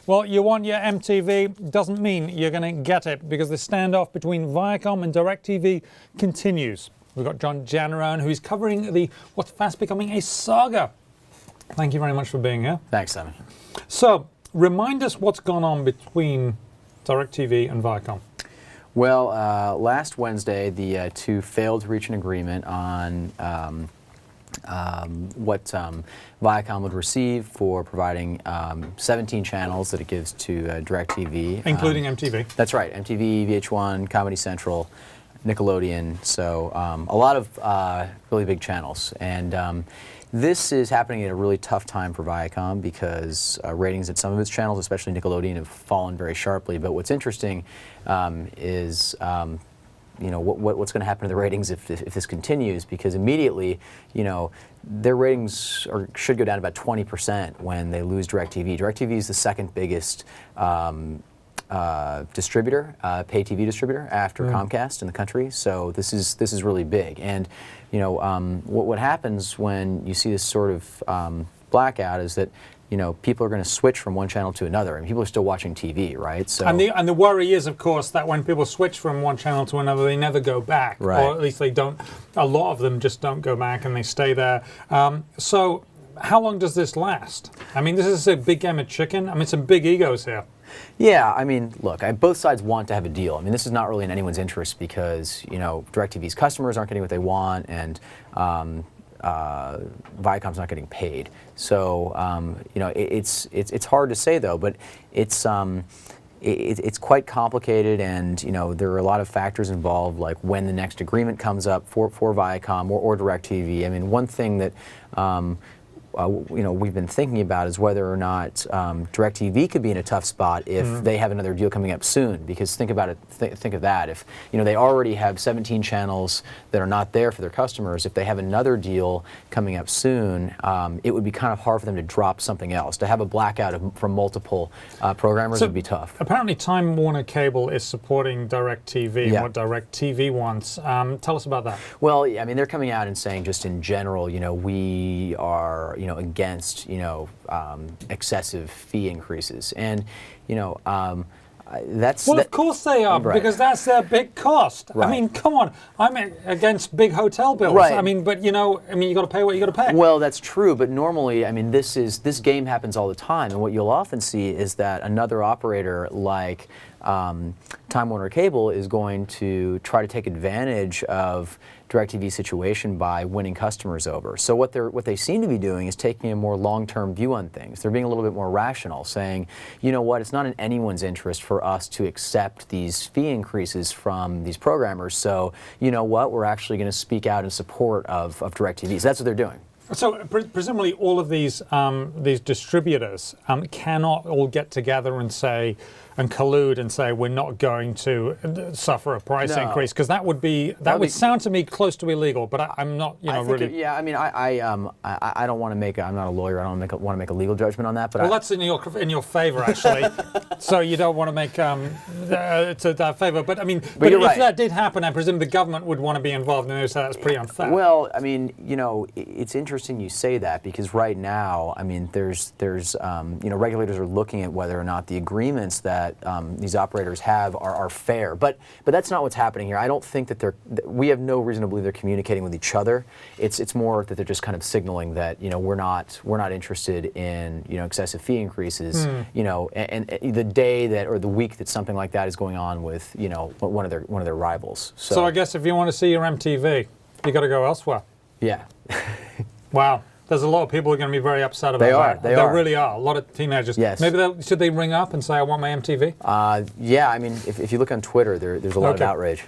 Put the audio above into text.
Well, you want your MTV, doesn't mean you're going to get it, because the standoff between Viacom and DirecTV continues. We've got John Jannarone, who's covering what's fast becoming a saga. Thank you very much for being here. Thanks, Simon. So, remind us what's gone on between DirecTV and Viacom. Well, last Wednesday, the two failed to reach an agreement on what Viacom would receive for providing 17 channels that it gives to DirecTV. Including MTV. That's right, MTV, VH1, Comedy Central, Nickelodeon, so a lot of really big channels. And this is happening at a really tough time for Viacom because ratings at some of its channels, especially Nickelodeon, have fallen very sharply. But what's interesting is you know, what's going to happen to the ratings if this continues, because immediately, you know, their ratings should go down about 20% when they lose DirecTV. DirecTV is the second biggest distributor, pay TV distributor after Comcast in the country. So this is really big. And you know, what happens when you see this sort of blackout is that, you know, people are going to switch from one channel to another, and people are still watching TV, right? So and the worry is, of course, that when people switch from one channel to another, they never go back, right. Or at least they don't. A lot of them just don't go back, and they stay there. So, how long does this last? I mean, this is a big game of chicken. I mean, some big egos here. Yeah, I mean, look, both sides want to have a deal. I mean, this is not really in anyone's interest because, you know, DirecTV's customers aren't getting what they want, and Viacom's not getting paid. So you know, it's hard to say though, but it's quite complicated, and you know, there are a lot of factors involved, like when the next agreement comes up for Viacom or DirecTV. I mean, one thing that you know, we've been thinking about is whether or not DirecTV could be in a tough spot if they have another deal coming up soon. Because think about it, think of that. If you know, they already have 17 channels that are not there for their customers, if they have another deal coming up soon, it would be kind of hard for them to drop something else. To have a blackout from multiple programmers would be tough. Apparently, Time Warner Cable is supporting DirecTV and what DirecTV wants. Tell us about that. Well, I mean, they're coming out and saying, just in general, you know, we are, you know, against, you know, excessive fee increases, and you know, that's of course they are, right. Because that's their big cost. Right. I mean, come on, I'm against big hotel bills. Right. I mean, but you know, I mean, you got to pay what you got to pay. Well, that's true, but normally, I mean, this game happens all the time, and what you'll often see is that another operator like Time Warner Cable is going to try to take advantage of DirecTV's situation by winning customers over. So what they seem to be doing is taking a more long-term view on things. They're being a little bit more rational, saying, you know what, it's not in anyone's interest for us to accept these fee increases from these programmers. So you know what, we're actually going to speak out in support of DirecTV. So that's what they're doing. So presumably all of these distributors cannot all get together and say, and collude and say, we're not going to suffer a price increase, because that would sound to me close to illegal. But I'm not, you know, really. Yeah, I mean, I don't want to make. I'm not a lawyer. I don't want to make a legal judgment on that. But that's in your favor, actually. So you don't want to make it's a favor. But I mean, but if that did happen, I presume the government would want to be involved, and they would say that's pretty unfair. Well, I mean, you know, it's interesting you say that, because right now, I mean, there's you know, regulators are looking at whether or not the agreements that these operators have are fair, but that's not what's happening here. I don't think that we have no reason to believe they're communicating with each other. It's more that they're just kind of signaling that, you know, we're not interested in, you know, excessive fee increases. You know, and the day that, or the week that something like that is going on with, you know, one of their rivals. So I guess if you want to see your MTV, you got to go elsewhere. Yeah. Wow. There's a lot of people who are going to be very upset about that. They really are. A lot of teenagers. Yes. Maybe should they ring up and say, I want my MTV? Yeah, I mean, if you look on Twitter, there's a lot of outrage.